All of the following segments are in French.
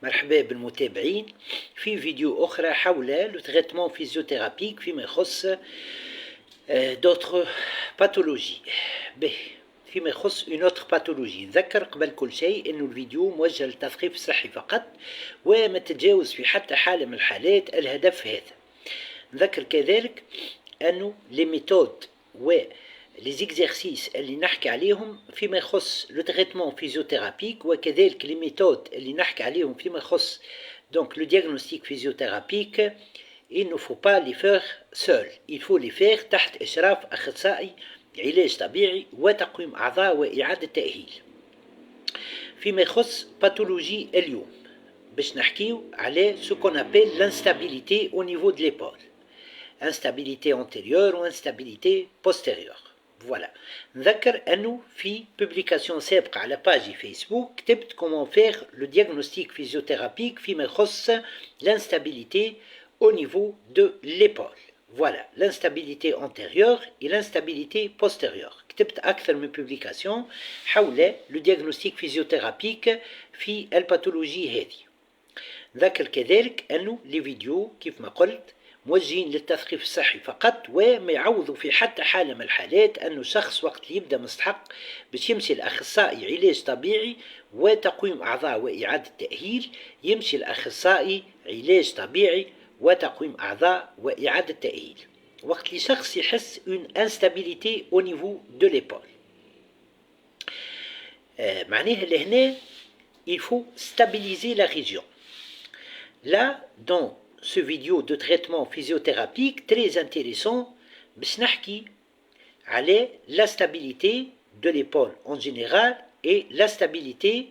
مرحبا بالمتابعين في فيديو أخرى حول لو تريتمون فيزيوثيرابيك فيما يخص دوتر باثولوجي. فيما يخص اون اوتر باثولوجي، نذكر قبل كل شيء انه الفيديو موجه للتثقيف الصحي فقط وما تتجاوز في حتى حالة من الحالات الهدف هذا. نذكر كذلك انه لي ميثود و لي زيكزارسيس اللي نحكي عليهم فيما يخص لو تريتمون فيزيوثيرابيك، وكذلك لي ميثود اللي نحكي عليهم فيما يخص donc le diagnostic physiothérapique, il ne faut pas les faire seul, il faut les faire تحت إشراف أخصائي علاج طبيعي وتقويم أعضاء وإعادة تأهيل. فيما يخص باثولوجي اليوم باش نحكيو على ce qu'on appelle l'instabilité au niveau de l'épaule, instabilité antérieure ou instabilité postérieure. Voilà. نذكر أنه في publication سابقة على باجي فيسبوك كتبت comment faire le diagnostic physiothérapique فيما يخص l'instabilité au niveau de l'épaule. Voilà, l'instabilité antérieure et l'instabilité postérieure. كتبت أكثر من publication حول le diagnostic physiothérapique في الباثولوجي هذه. نذكر كذلك أنه لي فيديو كيف ما قلت موجهين للتثقيف الصحي فقط، وما يعوضوا في حتى حالة من الحالات أنه شخص وقت اللي يبدأ مستحق باش يمشي لأخصائي علاج طبيعي وتقويم أعضاء وإعادة تأهيل، يمشي لأخصائي علاج طبيعي وتقويم أعضاء وإعادة تأهيل وقت اللي شخص يحس une instabilité au niveau de l'épaule. معناها لهنا il faut stabiliser la région. Là, dans ce vidéo de traitement physiothérapique très intéressant, باش نحكي على la stabilité de l'épaule en général et la stabilité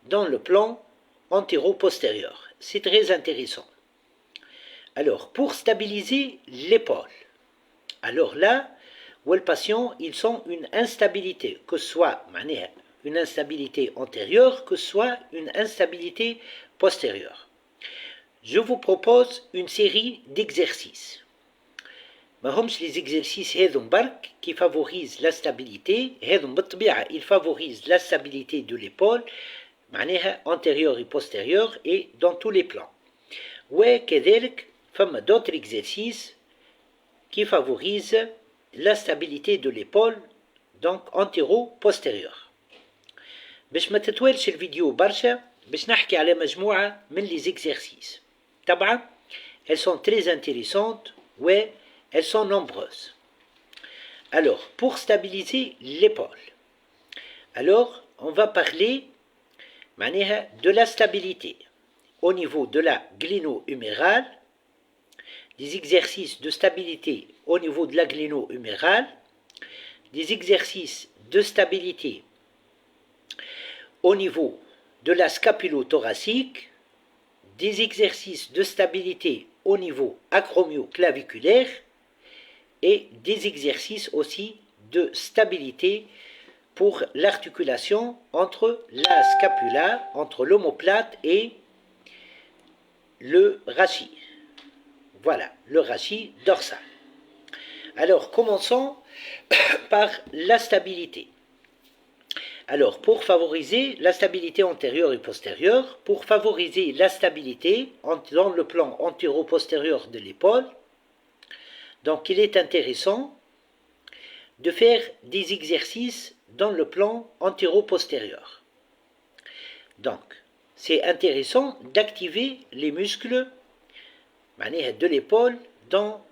dans le plan antéro-postérieur. C'est très intéressant. Alors, pour stabiliser l'épaule, alors là où le patient il sent une instabilité, que ce soit une instabilité antérieure, que ce soit une instabilité postérieure. Je vous propose une série d'exercices. Les exercices qui favorisent la stabilité, ils favorisent la stabilité de l'épaule, antérieure et postérieure et dans tous les plans. وكذلك فما d'autres exercices qui favorisent la stabilité de l'épaule, donc antéro-postérieure. باش ما تتوالش الفيديو برشا باش نحكي على مجموعة من les exercices. طبعا elles sont très intéressantes et elles sont nombreuses. Alors, pour stabiliser l'épaule, alors on va parler de la stabilité au niveau de la gléno-humérale, des exercices de stabilité au niveau de la gléno-humérale, des exercices de stabilité au niveau de la scapulo-thoracique, des exercices de stabilité au niveau acromio-claviculaire et des exercices aussi de stabilité pour l'articulation entre la scapula, entre l'omoplate et le rachis. Voilà, le rachis dorsal. Alors, commençons par la stabilité. Alors, pour favoriser la stabilité antérieure et postérieure, pour favoriser la stabilité dans le plan antéro-postérieur de l'épaule, donc il est intéressant de faire des exercices dans le plan antéro-postérieur. Donc, c'est intéressant d'activer les muscles de l'épaule dans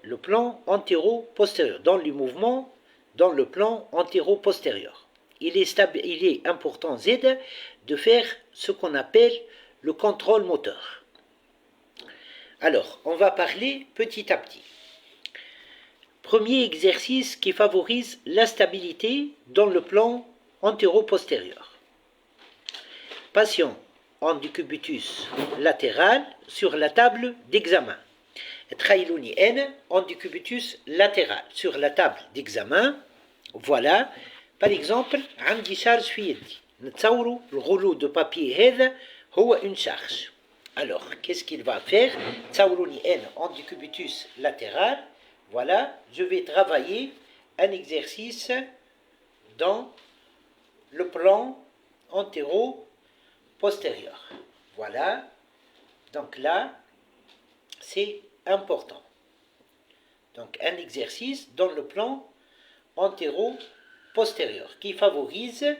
le plan antéro-postérieur, dans le mouvement dans le plan antéro-postérieur. Il est important de faire ce qu'on appelle le contrôle moteur. Alors, on va parler petit à petit. Premier exercice qui favorise la stabilité dans le plan antéro-postérieur. Patient en décubitus latéral sur la table d'examen. تخيلوني أنا en décubitus latéral sur la table d'examen. Voilà. Par exemple, عندي شارج في يدي. نتصوروا الغلو de papier هذا هو une charge. Alors, qu'est-ce qu'il va faire? تصوروني أنا en décubitus latéral. Voilà, je vais travailler un exercice dans le plan antéro-postérieur. Voilà. Donc là, c'est important. Donc un exercice dans le plan antéro-postérieur qui favorise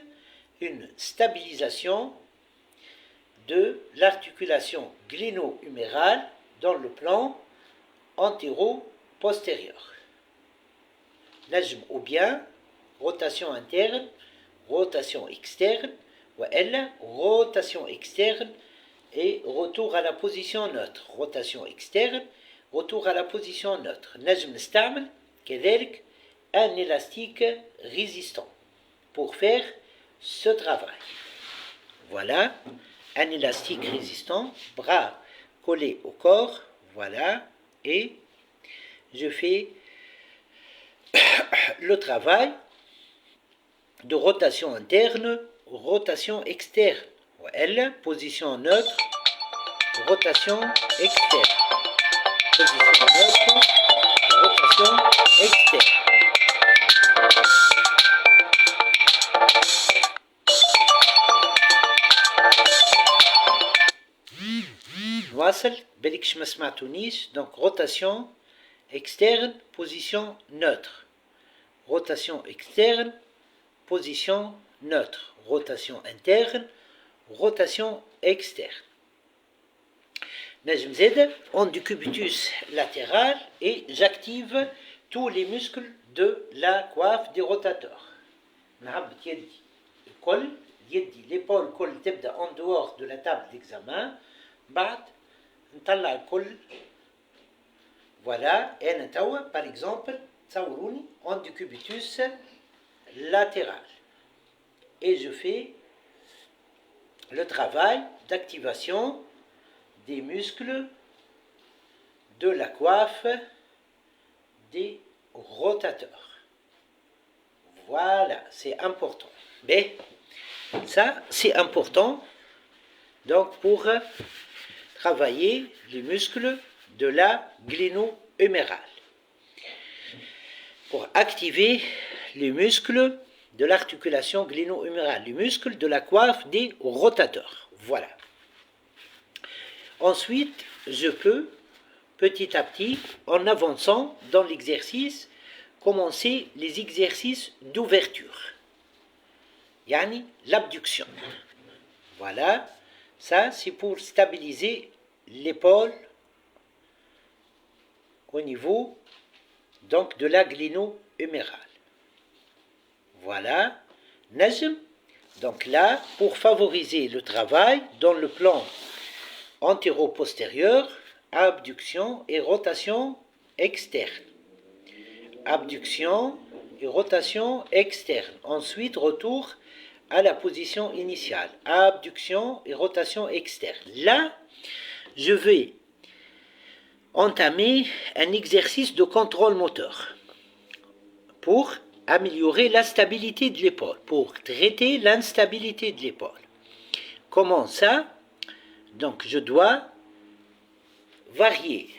une stabilisation de l'articulation gléno-humérale dans le plan antéro-postérieur. نجم ou bien rotation interne, rotation externe, ou elle, rotation externe et retour à la position neutre. Rotation externe, retour à la position neutre. نجم نستعمل كذلك un élastique résistant pour faire ce travail. Voilà, un élastique résistant, bras collés au corps, voilà, et je fais le travail de rotation interne, rotation externe. L, position neutre, rotation externe. Position neutre, rotation externe. نواصل بالكش ما سمعتونيش. donc rotation externe, position neutre. Rotation externe, position neutre. Rotation interne, rotation externe. نجم زيد en décubitus latéral et j'active tous les muscles de la coiffe des rotateurs. نهبط يدي الكل، يدي l'épaule الكل تبدا en dehors de la table d'examen. بعد نطلع الكل. Voilà, أنا توا par exemple تصوروني en décubitus latéral et je fais le travail d'activation des muscles de la coiffe des rotateurs. Voilà, c'est important. Mais ça, c'est important donc pour travailler les muscles de la gléno-humérale. Pour activer les muscles de l'articulation gléno-humérale, les muscles de la coiffe des rotateurs. Voilà. Ensuite, je peux, petit à petit, en avançant dans l'exercice, commencer les exercices d'ouverture. Yani l'abduction. Voilà. Ça, c'est pour stabiliser l'épaule au niveau donc de la gléno-humérale. Voilà. Najm. Donc là, pour favoriser le travail dans le plan antéro-postérieur, abduction et rotation externe. Abduction et rotation externe. Ensuite, retour à la position initiale. Abduction et rotation externe. Là, je vais entamer un exercice de contrôle moteur pour améliorer la stabilité de l'épaule, pour traiter l'instabilité de l'épaule. Comment ça? Donc, je dois varier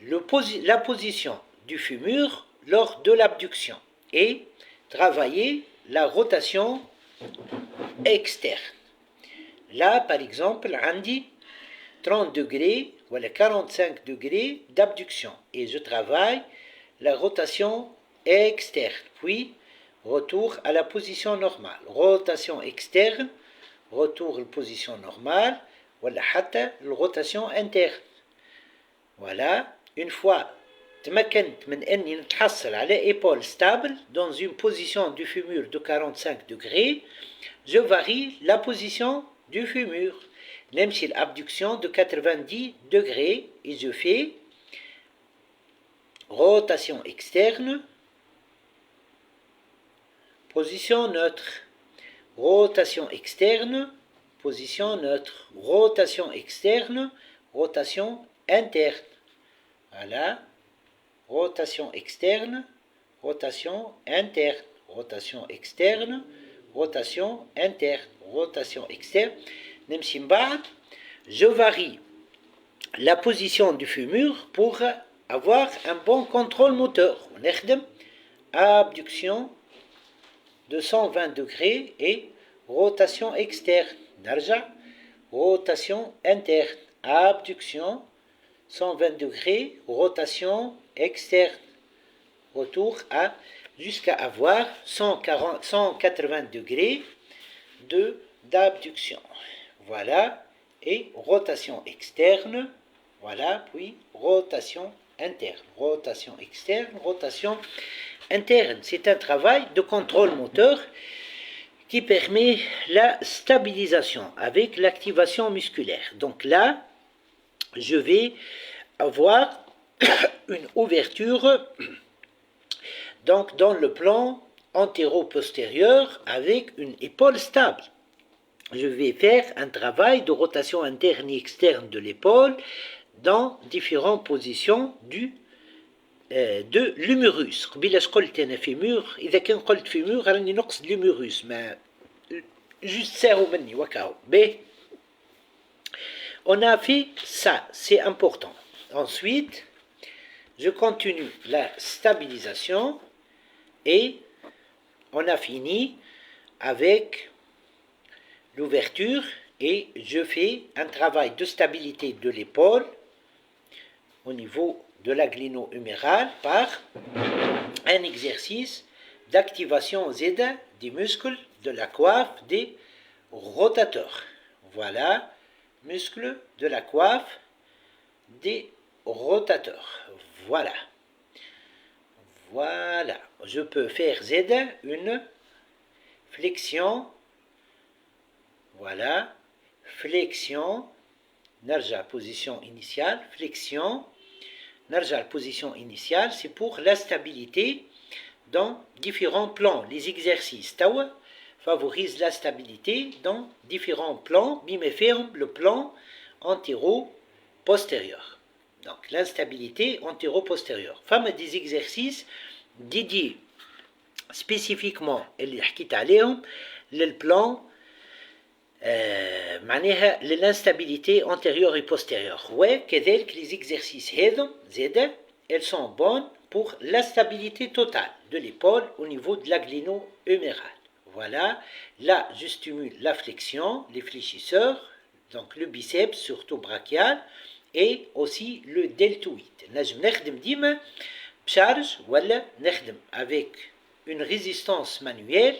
la position du fémur lors de l'abduction et travailler la rotation externe. Là, par exemple, Andy, 30 degrés ou 45 degrés d'abduction et je travaille la rotation externe, puis retour à la position normale. Rotation externe, retour à la position normale, voilà, حتى la rotation interne. Voilà, une fois تمكنت من أني نتحصل على épaule stable dans une position du fémur de 45 degrés, je varie la position du fémur. نمشي l'abduction de 90 degrés et je fais rotation externe, position neutre, rotation externe, position neutre, rotation externe, rotation interne. Voilà, rotation externe, rotation interne, rotation externe, rotation interne, rotation externe. نمشي من بعد, je varie la position du fémur pour avoir un bon contrôle moteur. ونخدم abduction de 120 degrés et rotation externe. نرجع rotation interne, abduction, 120 degrés, rotation externe, retour à jusqu'à avoir 180 degrés d'abduction. Voilà, et rotation externe, voilà, puis rotation interne, rotation externe, rotation interne. C'est un travail de contrôle moteur qui permet la stabilisation avec l'activation musculaire. Donc là, je vais avoir une ouverture donc dans le plan antéro-postérieur avec une épaule stable. Je vais faire un travail de rotation interne et externe de l'épaule dans différentes positions de l'humérus. قبيلاش قلت أنا فيمور، إذا كان قلت فيمور راني نقصد l'humérus، ما juste ساهو مني وكاو. B. On a fait ça, c'est important. Ensuite, je continue la stabilisation et on a fini avec l'ouverture et je fais un travail de stabilité de l'épaule au niveau de la gléno-humérale par un exercice d'activation Z des muscles de la coiffe des rotateurs. Voilà, muscles de la coiffe des rotateurs. Voilà. Voilà. Je peux faire Z, une flexion. Voilà. Flexion. Narja, position initiale. Flexion. Narja, position initiale. C'est pour la stabilité dans différents plans. Les exercices Tawa favorisent la stabilité dans différents plans. Bime ferme le plan antéro-postérieur. Donc l'instabilité antéro-postérieure. Femme des exercices dédiés spécifiquement le plan معناها l'instabilité antérieure et postérieure. وكذلك les exercices هذا elles sont bonnes pour la stabilité totale de l'épaule au niveau de la gléno-humérale. Voilà, là je stimule la flexion, les fléchisseurs, donc le biceps surtout brachial et aussi le deltoïde. نجم نخدم ديما بشارج ولا نخدم avec une résistance manuelle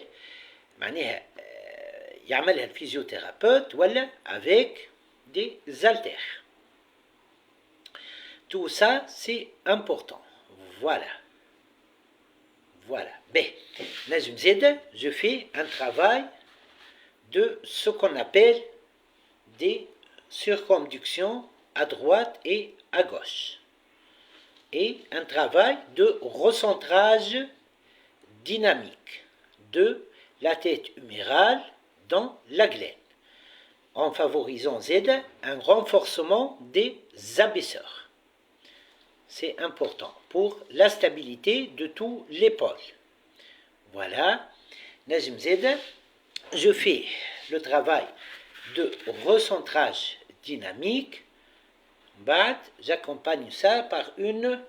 معناها يعملها الفيزيوثيرابيوت ولا avec des haltères. Tout ça c'est important. Voilà. Voilà. B. نجم زيادة je fais un travail de ce qu'on appelle des circonductions à droite et à gauche. Et un travail de recentrage dynamique de la tête humérale dans la glène, en favorisant Z un renforcement des abaisseurs. C'est important pour la stabilité de tout l'épaule. Voilà. Najm Z, je fais le travail de recentrage dynamique. J'accompagne ça par une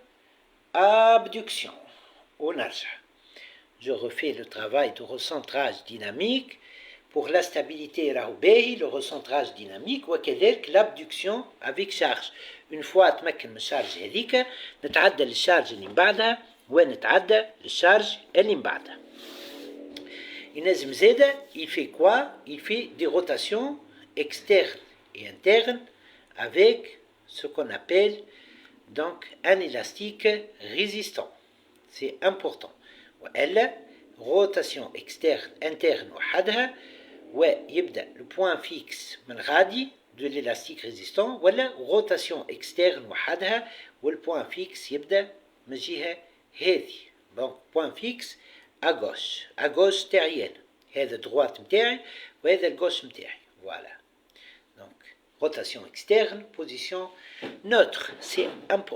abduction au narja. Je refais le travail de recentrage dynamique pour la stabilité raoubéhi, le recentrage dynamique, وكذلك l'abduction avec charge. Une fois أتمكن من الشارج هذيك نتعدى للشارج اللي من بعدها ونتعدى للشارج اللي من بعدها. ينجم زادة il fait quoi? Il fait des rotations externes et internes avec ce qu'on appelle donc un élastique résistant. C'est important. وإلا rotation externe interne وحدها ويبدأ le point fixe من غادي de l'élastique résistant ولا rotation externe وحدها والle point fixe يبدأ من جهة هذه. Donc point fixe à gauche تاعي أنا. هذا droite متاعي وهذا الgauche متاعي. Voilà. Donc rotation externe, position neutre. C'est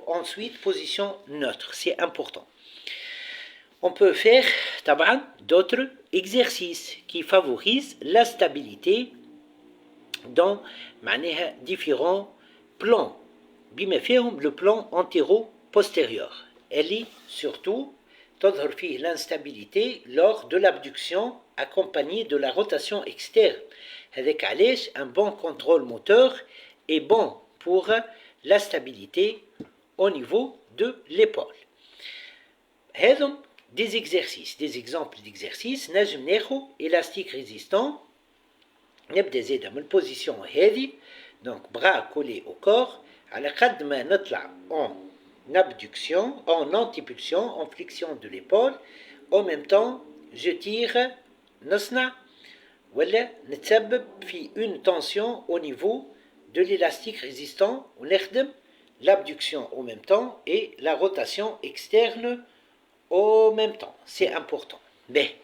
ensuite position neutre. C'est important. On peut faire d'autres exercices qui favorisent la stabilité dans différents plans. بما فيهم le plan antéro-postérieur. Elle est surtout تظهر فيه l'instabilité lors de l'abduction accompagné de la rotation externe. Avec علاش un bon contrôle moteur est bon pour la stabilité au niveau de l'épaule. هذم des exercices, des exemples d'exercices. نجم ناخذ élastique résistant. نبدا زاده من البوزيسيون هذه. Donc bras collés au corps. على قد ما نطلع en abduction, en antipulsion, en flexion de l'épaule. En même temps, je tire نصنع ولا نتسبب في une tension au niveau de l'élastique résistant ونخدم l'abduction en même temps et la rotation externe en même temps. C'est important. Mais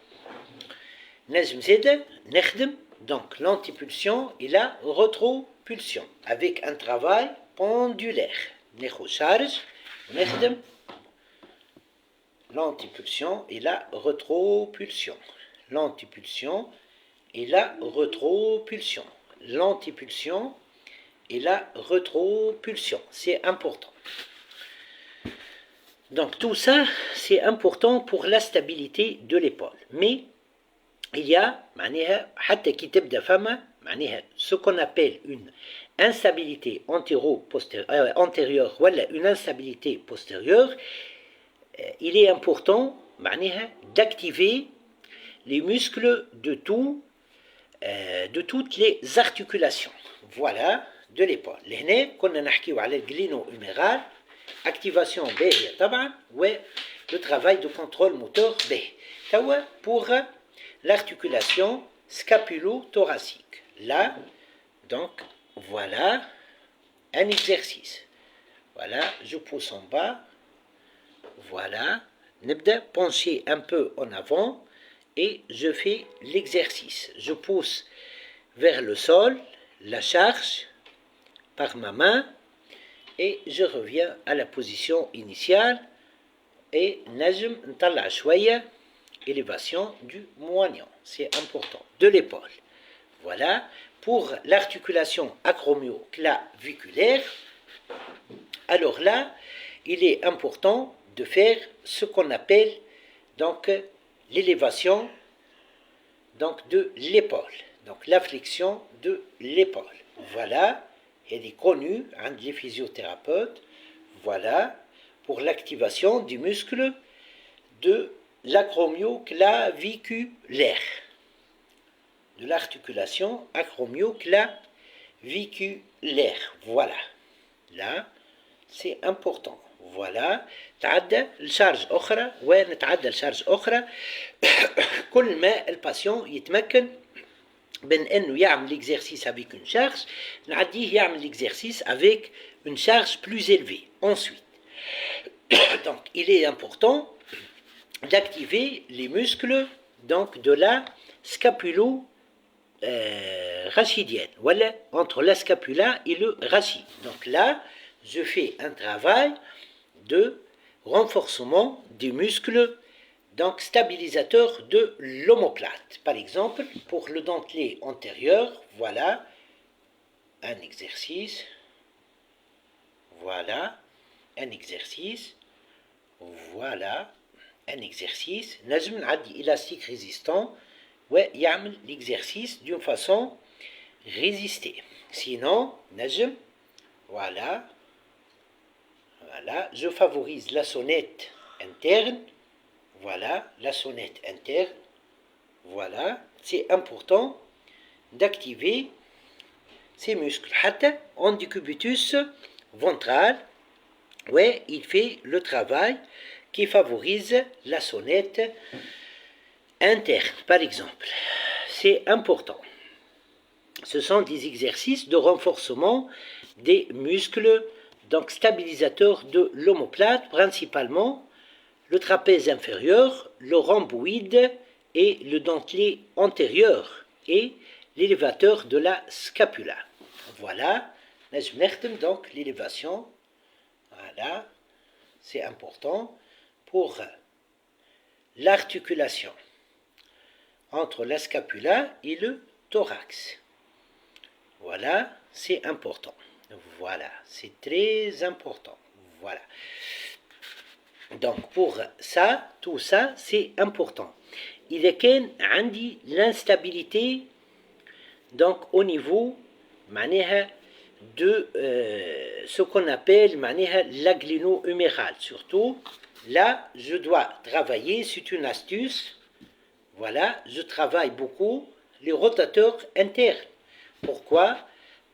نجم زاده نخدم donc l'antipulsion et la retropulsion avec un travail pendulaire. ناخذ charge ونخدم l'antipulsion et la retropulsion. L'antipulsion et la retropulsion. L'antipulsion et la retropulsion. C'est important. Donc tout ça, c'est important pour la stabilité de l'épaule. Mais il y a حتى كي تبدا فما ce qu'on appelle une instabilité antérieure ou une instabilité postérieure. Il est important d'activer les muscles de toutes les articulations. Voilà, de l'épaule. لهنا كنا نحكيو على الجلينو huméral, activation باهية طبعا, و le travail de contrôle moteur باهي. توا pour l'articulation scapulo-thoracique. Là, donc, voilà un exercice. Voilà, je pousse en bas. Voilà, نبدأ pencher un peu en avant et je fais l'exercice. Je pousse vers le sol, la charge par ma main et je reviens à la position initiale et نجم نطلع شوية élévation du moignon. C'est important. De l'épaule. Voilà, pour l'articulation acromio-claviculaire. Alors là, il est important de faire ce qu'on appelle donc l'élévation donc de l'épaule, donc la flexion de l'épaule. Voilà, elle est connue entre les physiothérapeutes. Voilà, pour l'activation du muscle de l'acromio-claviculaire, de l'articulation acromio-claviculaire. Voilà, là c'est important. Voilà, تعدى لشارج أخرى ونتعدى لشارج أخرى. كل ما الباسيون يتمكن من أنه يعمل l'exercice avec une charge, نعديه يعمل l'exercice avec une charge plus élevée. Ensuite, donc il est important d'activer les muscles donc de la scapulo-rachidienne, voilà, entre la scapula et le rachis. Donc là, je fais un travail de renforcement des muscles donc stabilisateurs de l'omoplate. Par exemple, pour le dentelé antérieur, voilà un exercice. Voilà un exercice. Voilà un exercice. نجم نعدي élastique résistant ويعمل l'exercice d'une façon résistée. Sinon, نجم, voilà, je favorise la sonnette interne. Voilà, la sonnette interne. Voilà, c'est important d'activer ces muscles. حتى en décubitus ventral, ouais, il fait le travail qui favorise la sonnette interne, par exemple. C'est important. Ce sont des exercices de renforcement des muscles, donc stabilisateurs de l'omoplate, principalement le trapèze inférieur, le rhomboïde et le dentelé antérieur et l'élévateur de la scapula. Voilà, donc l'élévation. Voilà, c'est important pour l'articulation entre la scapula et le thorax. Voilà, c'est important. Voilà, c'est très important. Voilà. Donc pour ça, tout ça, c'est important. إذا كان عندي l'instabilité donc au niveau معناها de ce qu'on appelle معناها l'aglino-huméral. Surtout là je dois travailler, c'est une astuce, voilà, je travaille beaucoup les rotateurs internes. Pourquoi?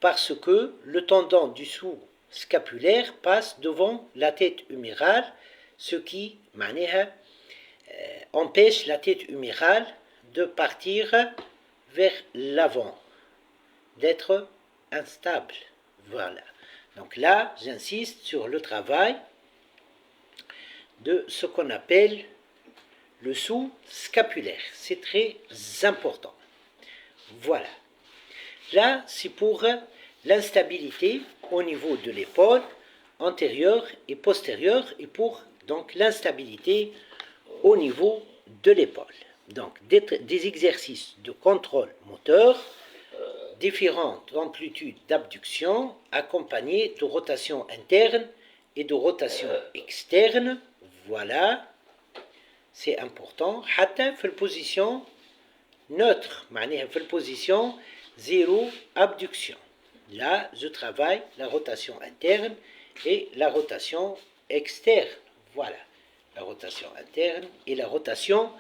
Parce que le tendon du sous-scapulaire passe devant la tête humérale, ce qui معناها empêche la tête humérale de partir vers l'avant, d'être instable. Voilà. Donc là, j'insiste sur le travail de ce qu'on appelle le sous-scapulaire. C'est très important. Voilà. Là, c'est pour l'instabilité au niveau de l'épaule antérieure et postérieure et pour donc l'instabilité au niveau de l'épaule. Donc des exercices de contrôle moteur, différentes amplitudes d'abduction accompagnées de rotation interne et de rotation externe. Voilà, c'est important. حتى في البوزيشن neutre, معناها في البوزيشن zéro abduction. Là, je travaille la rotation interne et la rotation externe. Voilà, la rotation interne et la rotation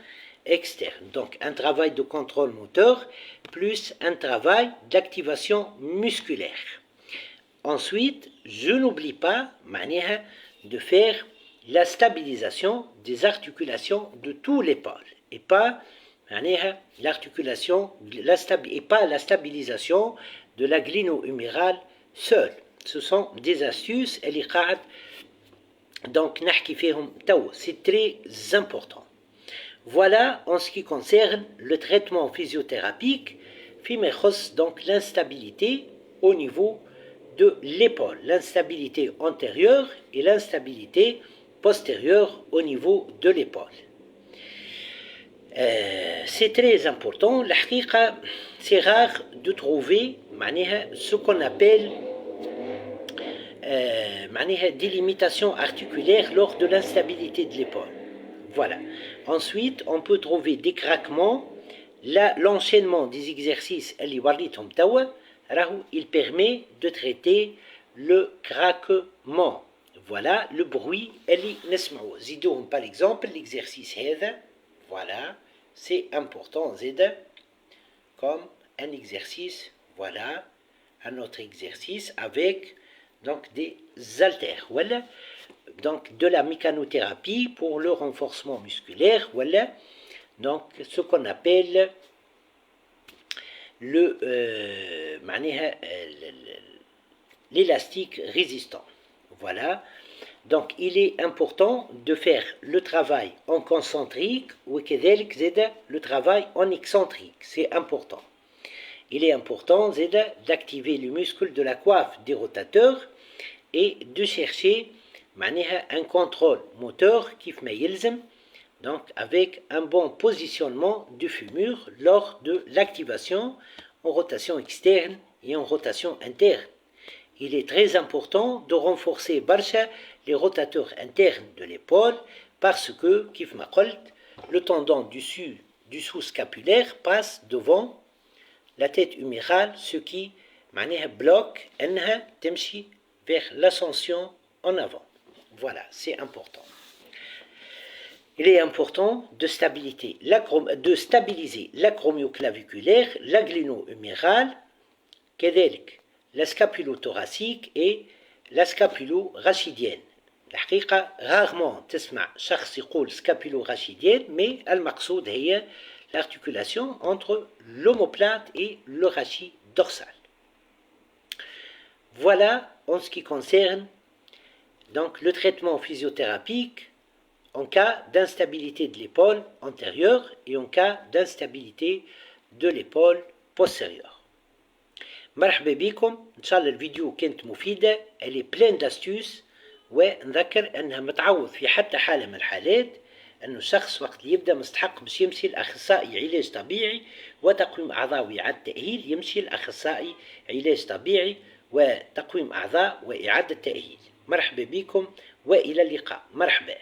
externe. Donc, un travail de contrôle moteur plus un travail d'activation musculaire. Ensuite, je n'oublie pas معناها de faire la stabilisation des articulations de tout l'épaule et pas l'articulation et pas la stabilisation de la glino-humérale seule. Ce sont des astuces donc c'est très important. Voilà en ce qui concerne le traitement physiothérapique donc l'instabilité au niveau de l'épaule, l'instabilité antérieure et l'instabilité postérieure au niveau de l'épaule. C'est très important. C'est rare de trouver ce qu'on appelle des limitations articulaires lors de l'instabilité de l'épaule. Voilà. Ensuite, on peut trouver des craquements. L'enchaînement des exercices, il permet de traiter le craquement. Voilà le bruit. Par exemple, l'exercice voilà, c'est important, comme un exercice, voilà, un autre exercice avec donc des haltères, voilà, donc de la mécanothérapie pour le renforcement musculaire, voilà, donc ce qu'on appelle l'élastique résistant, voilà. Donc, il est important de faire le travail en concentrique ou le travail en excentrique. C'est important. Il est important d'activer le muscle de la coiffe des rotateurs et de chercher un contrôle moteur qui fait donc avec un bon positionnement du fémur lors de l'activation en rotation externe et en rotation interne. Il est très important de renforcer les rotateurs internes de l'épaule parce que, le tendon du sous-scapulaire passe devant la tête humérale, ce qui bloque vers l'ascension en avant. Voilà, c'est important. Il est important de stabiliser l'acromioclaviculaire, l'aglino-humérale, la scapulo-thoracique et la scapulo-rachidienne. الحقيقة rarement تسمع شخص يقول scapulo-rachidienne, mais المقصود هي l'articulation entre l'omoplate et le rachis dorsal. Voilà en ce qui concerne donc le traitement physiothérapique en cas d'instabilité de l'épaule antérieure et en cas d'instabilité de l'épaule postérieure. مرحبا بكم، ان شاء الله الفيديو كانت مفيدة، elle est pleine d'astuces، ونذكر انها متعوض في حتى حالة من الحالات انه الشخص وقت اللي يبدا مستحق باش يمشي لاخصائي علاج طبيعي وتقويم اعضاء واعادة تأهيل، يمشي لاخصائي علاج طبيعي وتقويم اعضاء واعادة تأهيل. مرحبا بكم والى اللقاء. مرحبا.